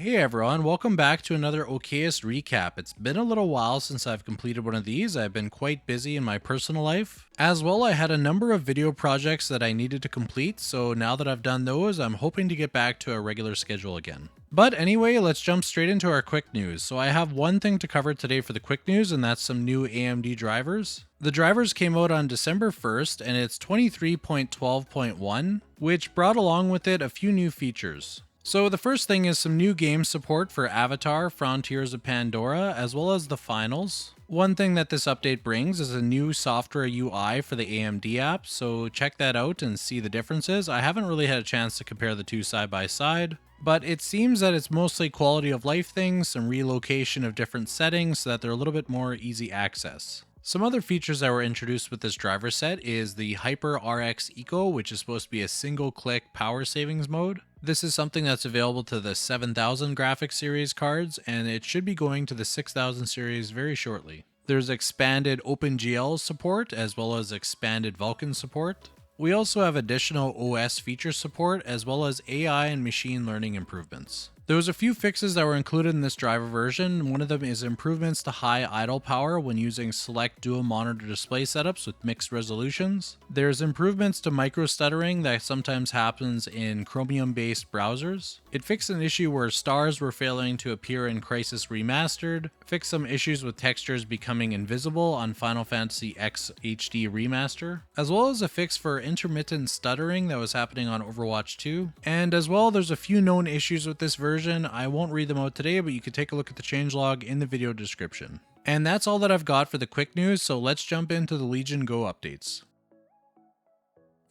Hey everyone, welcome back to another Okest recap. It's been a little while since I've completed one of these. I've been quite busy in my personal life. As well, I had a number of video projects that I needed to complete, so now that I've done those, I'm hoping to get back to a regular schedule again. But anyway, let's jump straight into our quick news. So I have one thing to cover today for the quick news, and that's some new AMD drivers. The drivers came out on December 1st, and it's 23.12.1, which brought along with it a few new features. So the first thing is some new game support for Avatar, Frontiers of Pandora, as well as the finals. One thing that this update brings is a new software UI for the AMD app, so check that out and see the differences. I haven't really had a chance to compare the two side by side, but it seems that it's mostly quality of life things, some relocation of different settings so that they're a little bit more easy access. Some other features that were introduced with this driver set is the Hyper RX Eco, which is supposed to be a single-click power savings mode. This is something that's available to the 7000 graphics series cards, and it should be going to the 6000 series very shortly. There's expanded OpenGL support, as well as expanded Vulkan support. We also have additional OS feature support, as well as AI and machine learning improvements. There was a few fixes that were included in this driver version. One of them is improvements to high idle power when using select dual monitor display setups with mixed resolutions. There's improvements to micro stuttering that sometimes happens in Chromium-based browsers. It fixed an issue where stars were failing to appear in Crisis Remastered, fixed some issues with textures becoming invisible on Final Fantasy X HD Remaster, as well as a fix for intermittent stuttering that was happening on Overwatch 2. And as well, there's a few known issues with this version. I won't read them out today, but you can take a look at the changelog in the video description. And that's all that I've got for the quick news, so let's jump into the Legion Go updates.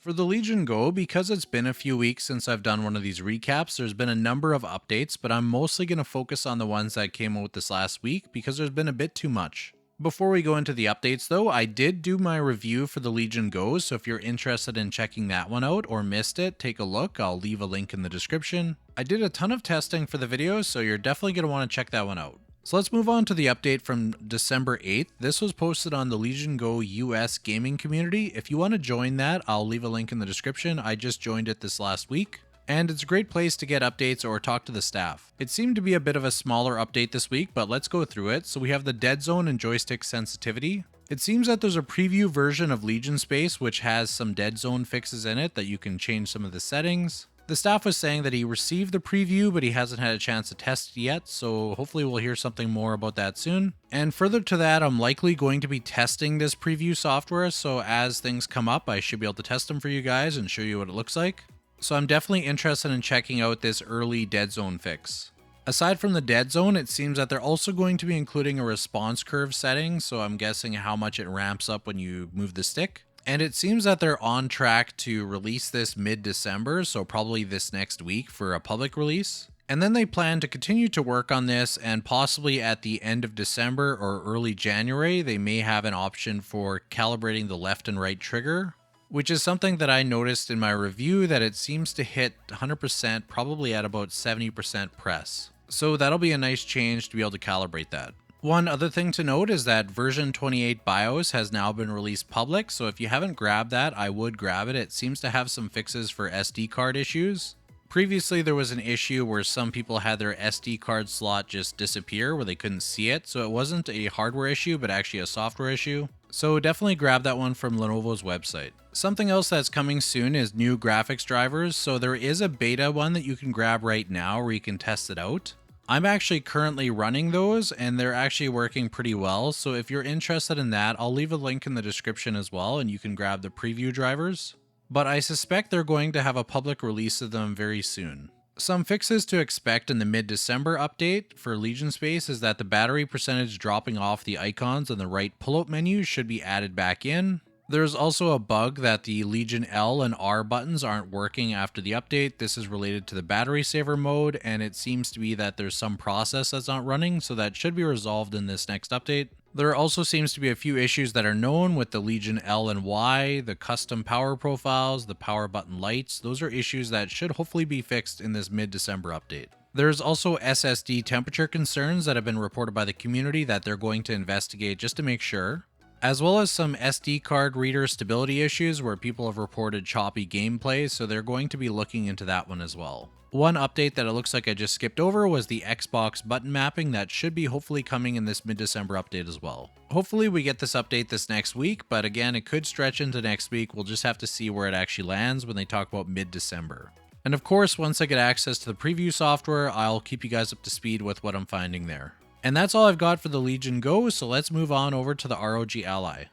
For the Legion Go, because it's been a few weeks since I've done one of these recaps, there's been a number of updates, but I'm mostly going to focus on the ones that came out this last week because there's been a bit too much. Before we go into the updates though, I did do my review for the Legion Go, so if you're interested in checking that one out or missed it, take a look. I'll leave a link in the description. I did a ton of testing for the video, so you're definitely going to want to check that one out. So let's move on to the update from December 8th. This was posted on the Legion Go US gaming community. If you want to join that, I'll leave a link in the description. I just joined it this last week. And it's a great place to get updates or talk to the staff. It seemed to be a bit of a smaller update this week, but let's go through it. So we have the dead zone and joystick sensitivity. It seems that there's a preview version of Legion Space which has some dead zone fixes in it that you can change some of the settings. The staff was saying that he received the preview, but he hasn't had a chance to test it yet, so hopefully we'll hear something more about that soon. And further to that, I'm likely going to be testing this preview software, so as things come up, I should be able to test them for you guys and show you what it looks like. So I'm definitely interested in checking out this early dead zone fix. Aside from the dead zone, it seems that they're also going to be including a response curve setting, so I'm guessing how much it ramps up when you move the stick. And it seems that they're on track to release this mid-December, so probably this next week for a public release. And then they plan to continue to work on this, and possibly at the end of December or early January, they may have an option for calibrating the left and right trigger, which is something that I noticed in my review that it seems to hit 100% probably at about 70% press. So that'll be a nice change to be able to calibrate that. One other thing to note is that version 28 BIOS has now been released public, so if you haven't grabbed that, I would grab it. It seems to have some fixes for SD card issues. Previously, there was an issue where some people had their SD card slot just disappear where they couldn't see it, so it wasn't a hardware issue, but actually a software issue. So definitely grab that one from Lenovo's website. Something else that's coming soon is new graphics drivers, so there is a beta one that you can grab right now where you can test it out. I'm actually currently running those, and they're actually working pretty well, so if you're interested in that, I'll leave a link in the description as well, and you can grab the preview drivers. But I suspect they're going to have a public release of them very soon. Some fixes to expect in the mid-December update for Legion Space is that the battery percentage dropping off the icons on the right pull-up menu should be added back in. There's also a bug that the Legion L and R buttons aren't working after the update. This is related to the battery saver mode, and it seems to be that there's some process that's not running, so that should be resolved in this next update. There also seems to be a few issues that are known with the Legion L and Y, the custom power profiles, the power button lights. Those are issues that should hopefully be fixed in this mid-December update. There's also SSD temperature concerns that have been reported by the community that they're going to investigate just to make sure. as well as some SD card reader stability issues where people have reported choppy gameplay, so they're going to be looking into that one as well. One update that it looks like I just skipped over was the Xbox button mapping that should be hopefully coming in this mid-December update as well. Hopefully we get this update this next week, but again, it could stretch into next week. We'll just have to see where it actually lands when they talk about mid-December. And of course, once I get access to the preview software, I'll keep you guys up to speed with what I'm finding there. And that's all I've got for the Legion Go, so let's move on over to the ROG Ally.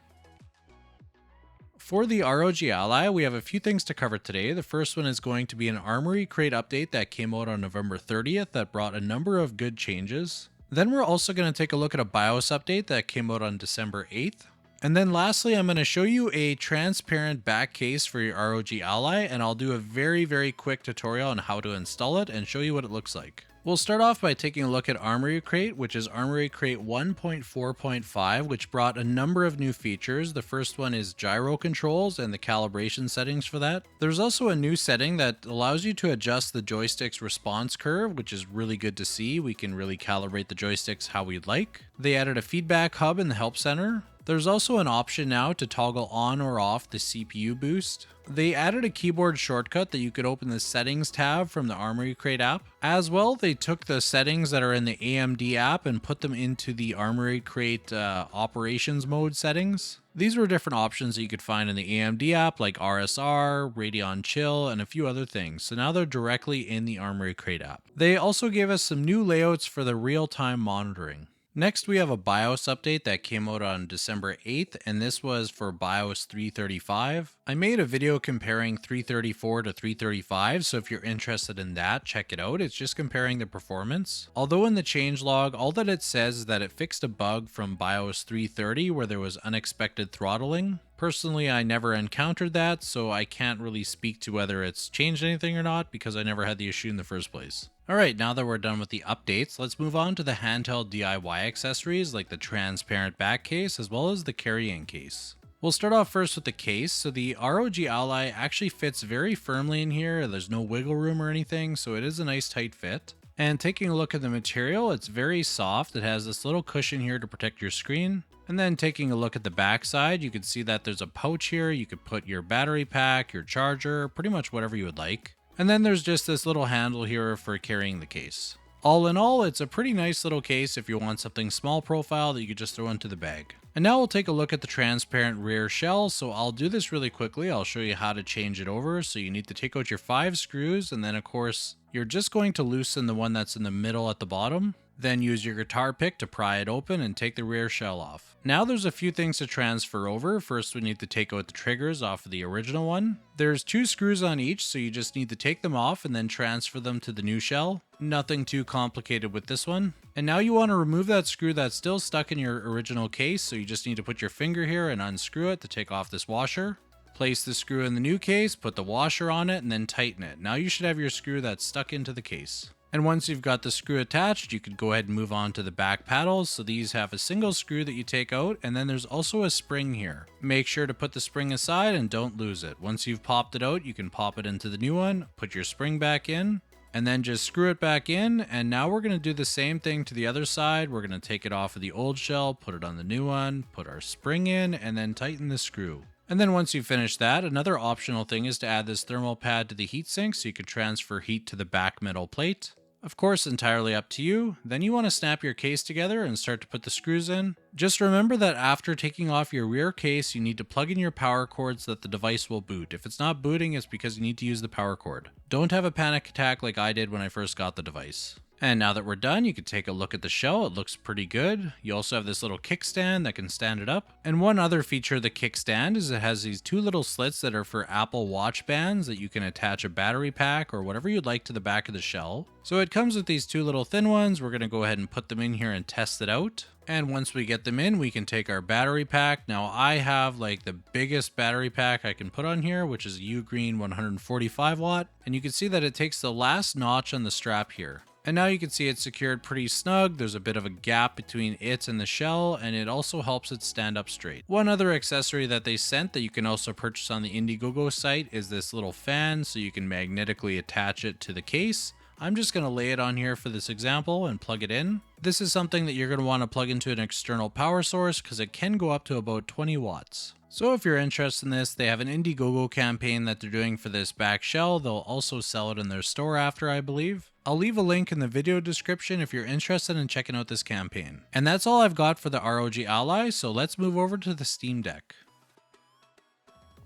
For the ROG Ally, we have a few things to cover today. The first one is going to be an Armory Crate update that came out on November 30th that brought a number of good changes. Then we're also going to take a look at a BIOS update that came out on December 8th. And then lastly, I'm going to show you a transparent back case for your ROG Ally, and I'll do a very quick tutorial on how to install it and show you what it looks like. We'll start off by taking a look at Armory Crate, which is Armory Crate 1.4.5, which brought a number of new features. The first one is gyro controls and the calibration settings for that. There's also a new setting that allows you to adjust the joystick's response curve, which is really good to see. We can really calibrate the joysticks how we'd like. They added a feedback hub in the help center. There's also an option now to toggle on or off the CPU boost. They added a keyboard shortcut that you could open the settings tab from the Armory Crate app. As well, they took the settings that are in the AMD app and put them into the Armory Crate operations mode settings. These were different options that you could find in the AMD app like RSR, Radeon Chill, and a few other things. So now they're directly in the Armory Crate app. They also gave us some new layouts for the real-time monitoring. Next, we have a BIOS update that came out on December 8th, and this was for BIOS 335. I made a video comparing 334 to 335, so if you're interested in that, check it out. It's just comparing the performance. Although in the changelog, all that it says is that it fixed a bug from BIOS 330 where there was unexpected throttling. Personally, I never encountered that, so I can't really speak to whether it's changed anything or not because I never had the issue in the first place. Alright, now that we're done with the updates, let's move on to the handheld DIY accessories like the transparent back case as well as the carrying case. We'll start off first with the case. So the ROG Ally actually fits very firmly in here. There's no wiggle room or anything, so it is a nice tight fit. And taking a look at the material, it's very soft. It has this little cushion here to protect your screen. And then taking a look at the back side, you can see that there's a pouch here. You could put your battery pack, your charger, pretty much whatever you would like. And then there's just this little handle here for carrying the case. All in all, it's a pretty nice little case if you want something small profile that you could just throw into the bag. And now we'll take a look at the transparent rear shell. So I'll do this really quickly. I'll show you how to change it over. So you need to take out your 5 screws, and then of course, you're just going to loosen the one that's in the middle at the bottom. Then use your guitar pick to pry it open and take the rear shell off. Now there's a few things to transfer over. First, we need to take out the triggers off of the original one. There's 2 screws on each, so you just need to take them off and then transfer them to the new shell. Nothing too complicated with this one. And now you want to remove that screw that's still stuck in your original case, so you just need to put your finger here and unscrew it to take off this washer. Place the screw in the new case, put the washer on it, and then tighten it. Now you should have your screw that's stuck into the case. And once you've got the screw attached, you could go ahead and move on to the back paddles. So these have a single screw that you take out, and then there's also a spring here. Make sure to put the spring aside and don't lose it. Once you've popped it out, you can pop it into the new one, put your spring back in, and then just screw it back in. And now we're going to do the same thing to the other side. We're going to take it off of the old shell, put it on the new one, put our spring in, and then tighten the screw. And then once you finish that, another optional thing is to add this thermal pad to the heatsink so you can transfer heat to the back metal plate. Of course, entirely up to you. Then you want to snap your case together and start to put the screws in. Just remember that after taking off your rear case, you need to plug in your power cord so that the device will boot. If it's not booting, it's because you need to use the power cord. Don't have a panic attack like I did when I first got the device. And now that we're done, you can take a look at the shell. It looks pretty good. You also have this little kickstand that can stand it up. And one other feature of the kickstand is it has these 2 little slits that are for Apple Watch bands that you can attach a battery pack or whatever you'd like to the back of the shell. So it comes with these 2 little thin ones. We're going to go ahead and put them in here and test it out. And once we get them in, we can take our battery pack. Now I have like the biggest battery pack I can put on here, which is a Ugreen 145 watt. And you can see that it takes the last notch on the strap here. And now you can see it's secured pretty snug. There's a bit of a gap between it and the shell, and it also helps it stand up straight. One other accessory that they sent that you can also purchase on the Indiegogo site is this little fan, so you can magnetically attach it to the case. I'm just going to lay it on here for this example and plug it in. This is something that you're going to want to plug into an external power source because it can go up to about 20 watts. So if you're interested in this, they have an Indiegogo campaign that they're doing for this back shell. They'll also sell it in their store after, I believe. I'll leave a link in the video description if you're interested in checking out this campaign. And that's all I've got for the ROG Ally, so let's move over to the Steam Deck.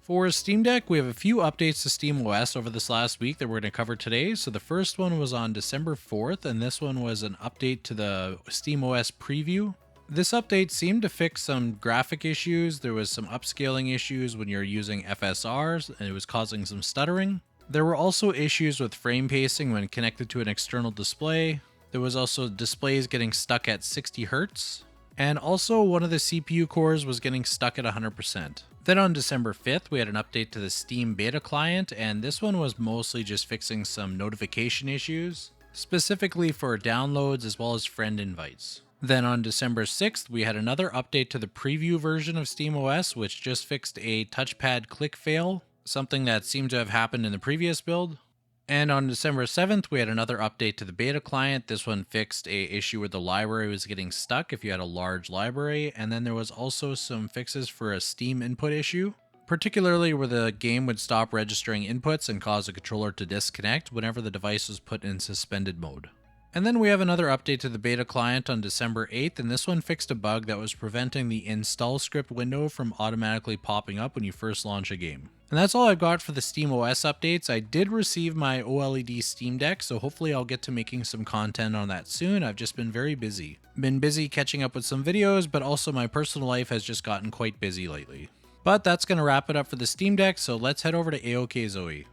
For Steam Deck, we have a few updates to SteamOS over this last week that we're going to cover today. So the first one was on December 4th, and this one was an update to the SteamOS preview. This update seemed to fix some graphic issues. There was some upscaling issues when you're using FSRs, and it was causing some stuttering. There were also issues with frame pacing when connected to an external display. There was also displays getting stuck at 60 Hz. And also one of the CPU cores was getting stuck at 100%. Then on December 5th, we had an update to the Steam beta client, and this one was mostly just fixing some notification issues, specifically for downloads as well as friend invites. Then on December 6th, we had another update to the preview version of SteamOS, which just fixed a touchpad click fail, something that seemed to have happened in the previous build. And on December 7th, we had another update to the beta client. This one fixed a issue where the library was getting stuck if you had a large library. And then there was also some fixes for a Steam input issue, particularly where the game would stop registering inputs and cause the controller to disconnect whenever the device was put in suspended mode. And then we have another update to the beta client on December 8th, and this one fixed a bug that was preventing the install script window from automatically popping up when you first launch a game. And that's all I've got for the SteamOS updates. I did receive my OLED Steam Deck, so hopefully I'll get to making some content on that soon. I've just been very busy. Been busy catching up with some videos, but also my personal life has just gotten quite busy lately. But that's going to wrap it up for the Steam Deck, so let's head over to AOKZOE.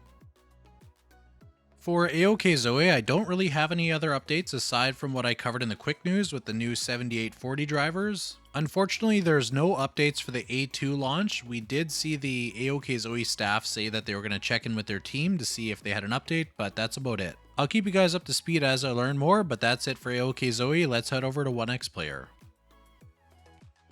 For AOKZOE, I don't really have any other updates aside from what I covered in the quick news with the new 7840 drivers. Unfortunately, there's no updates for the A2 launch. We did see the AOKZOE staff say that they were going to check in with their team to see if they had an update, but that's about it. I'll keep you guys up to speed as I learn more, but that's it for AOKZOE. Let's head over to OneXPlayer.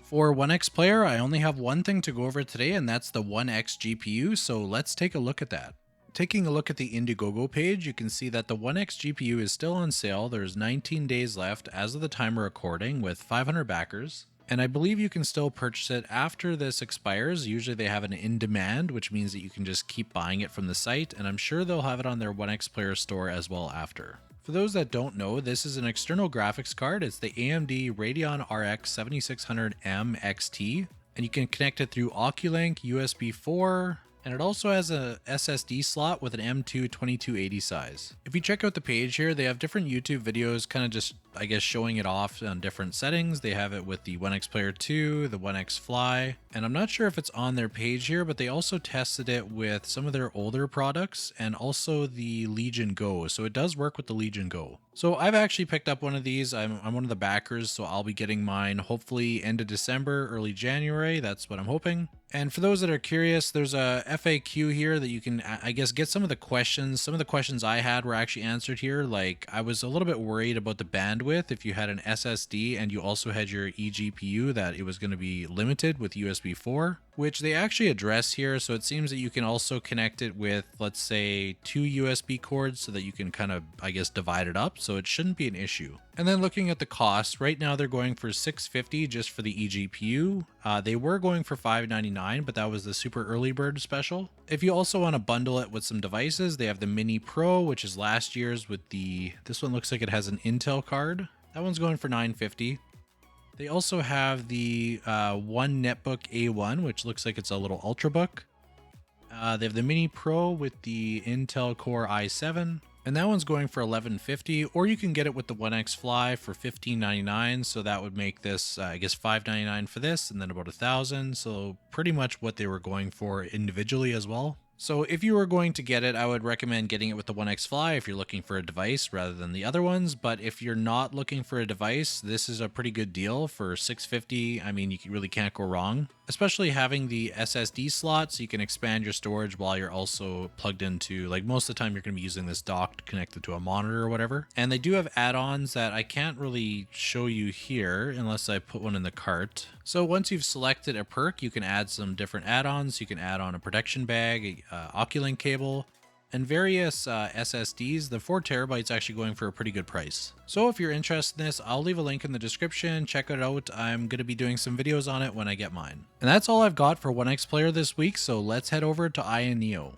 For OneXPlayer, I only have one thing to go over today, and that's the OneXGPU, so let's take a look at that. Taking a look at the Indiegogo page, you can see that the OneXGPU is still on sale. There's 19 days left as of the time of recording with 500 backers. And I believe you can still purchase it after this expires. Usually they have an in demand, which means that you can just keep buying it from the site. And I'm sure they'll have it on their OneXPlayer store as well after. For those that don't know, this is an external graphics card. It's the AMD Radeon RX 7600M XT. And you can connect it through Oculink, USB 4, and it also has a SSD slot with an M2 2280 size. If you check out the page here, they have different YouTube videos kind of just, I guess, showing it off on different settings. They have it with the OneXPlayer 2, the Onexfly, and I'm not sure if it's on their page here, but they also tested it with some of their older products and also the Legion Go. So it does work with the Legion Go. So I've actually picked up one of these. I'm one of the backers, so I'll be getting mine hopefully end of December, early January. That's what I'm hoping. And for those that are curious, there's a FAQ here that you can, I guess, get some of the questions. Some of the questions I had were actually answered here. Like, I was a little bit worried about the bandwidth if you had an SSD and you also had your eGPU, that it was going to be limited with USB 4, which they actually address here. So it seems that you can also connect it with, let's say, 2 USB cords so that you can kind of, I guess, divide it up. So it shouldn't be an issue. And then looking at the cost, right now they're going for $650 just for the eGPU. They were going for $599, but that was the super early bird special. If you also want to bundle it with some devices, they have the Mini Pro, which is last year's with this one looks like it has an Intel card. That one's going for $950. They also have the One Netbook A1, which looks like it's a little Ultrabook. They have the Mini Pro with the Intel Core i7. And that one's going for $1150, or you can get it with the OneXfly for $1599. So that would make this, I guess, $599 for this, and then about $1,000. So pretty much what they were going for individually as well. So if you were going to get it, I would recommend getting it with the OneXfly if you're looking for a device rather than the other ones. But if you're not looking for a device, this is a pretty good deal for $650. I mean, you really can't go wrong, especially having the SSD slot so you can expand your storage while you're also plugged into, like, most of the time you're going to be using this docked connected to a monitor or whatever. And they do have add-ons that I can't really show you here unless I put one in the cart. So once you've selected a perk, you can add some different add-ons. You can add on a protection bag, Oculink cable, and various SSDs, the 4 terabytes actually going for a pretty good price. So if you're interested in this, I'll leave a link in the description. Check it out. I'm going to be doing some videos on it when I get mine. And that's all I've got for OneXPlayer this week, so let's head over to AYANEO.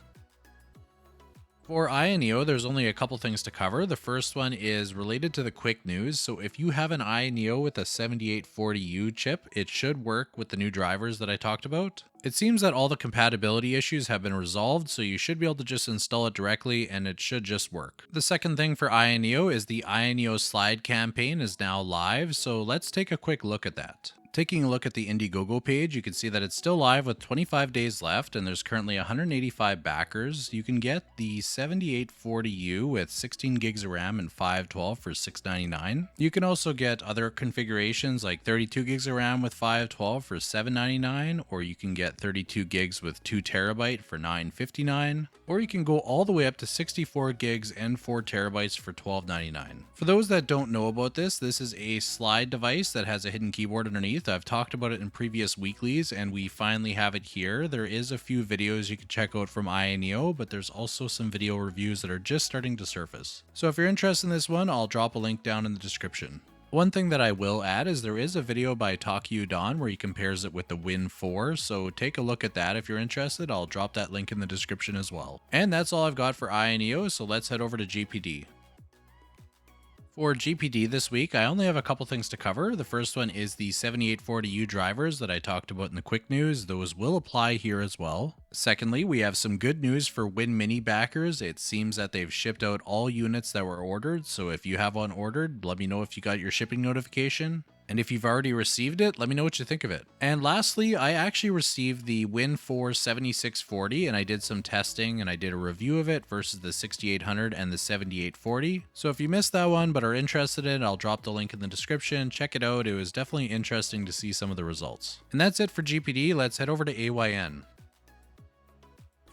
For AYANEO, there's only a couple things to cover. The first one is related to the quick news. So if you have an AYANEO with a 7840U chip, it should work with the new drivers that I talked about. It seems that all the compatibility issues have been resolved, so you should be able to just install it directly and it should just work. The second thing for AYANEO is the AYANEO slide campaign is now live, so let's take a quick look at that. Taking a look at the Indiegogo page, you can see that it's still live with 25 days left and there's currently 185 backers. You can get the 7840U with 16 gigs of RAM and 512 for $699. You can also get other configurations like 32 gigs of RAM with 512 for $799, or you can get 32 gigs with 2 terabyte for $959, or you can go all the way up to 64 gigs and 4 terabytes for $1299. For those that don't know about this is a slide device that has a hidden keyboard underneath. I've talked about it in previous weeklies and we finally have it here. There is a few videos you can check out from AYANEO, but there's also some video reviews that are just starting to surface. So if you're interested in this one, I'll drop a link down in the description. One thing that I will add is there is a video by Don where he compares it with the Win 4, so take a look at that if you're interested. I'll drop that link in the description as well. And that's all I've got for AYANEO, so let's head over to GPD. For GPD this week, I only have a couple things to cover. The first one is the 7840U drivers that I talked about in the quick news. Those will apply here as well. Secondly, we have some good news for Win Mini backers. It seems that they've shipped out all units that were ordered, so if you have one ordered, let me know if you got your shipping notification. And if you've already received it, let me know what you think of it. And lastly, I actually received the Win 4 7640 and I did some testing and I did a review of it versus the 6800 and the 7840. So if you missed that one but are interested in it, I'll drop the link in the description. Check it out. It was definitely interesting to see some of the results. And that's it for GPD. Let's head over to AYN.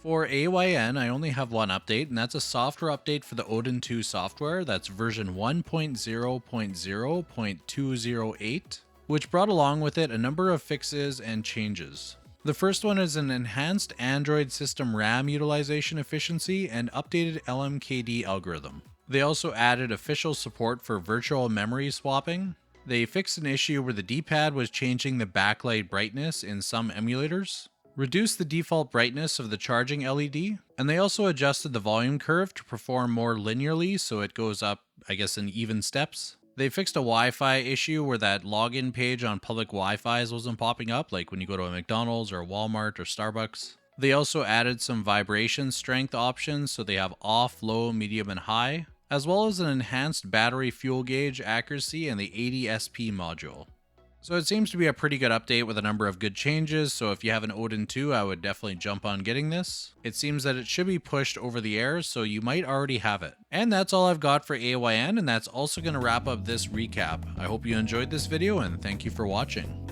For AYN, I only have one update, and that's a software update for the Odin 2 software. That's version 1.0.0.208, which brought along with it a number of fixes and changes. The first one is an enhanced Android system RAM utilization efficiency and updated LMKD algorithm. They also added official support for virtual memory swapping. They fixed an issue where the D-pad was changing the backlight brightness in some emulators, reduced the default brightness of the charging LED, and they also adjusted the volume curve to perform more linearly so it goes up, I guess, in even steps. They fixed a Wi-Fi issue where that login page on public Wi-Fi's wasn't popping up, like when you go to a McDonald's or Walmart or Starbucks. They also added some vibration strength options, so they have off, low, medium, and high, as well as an enhanced battery fuel gauge accuracy and the 80SP module. So it seems to be a pretty good update with a number of good changes, so if you have an Odin 2, I would definitely jump on getting this. It seems that it should be pushed over the air, so you might already have it. And that's all I've got for AYN, and that's also going to wrap up this recap. I hope you enjoyed this video, and thank you for watching.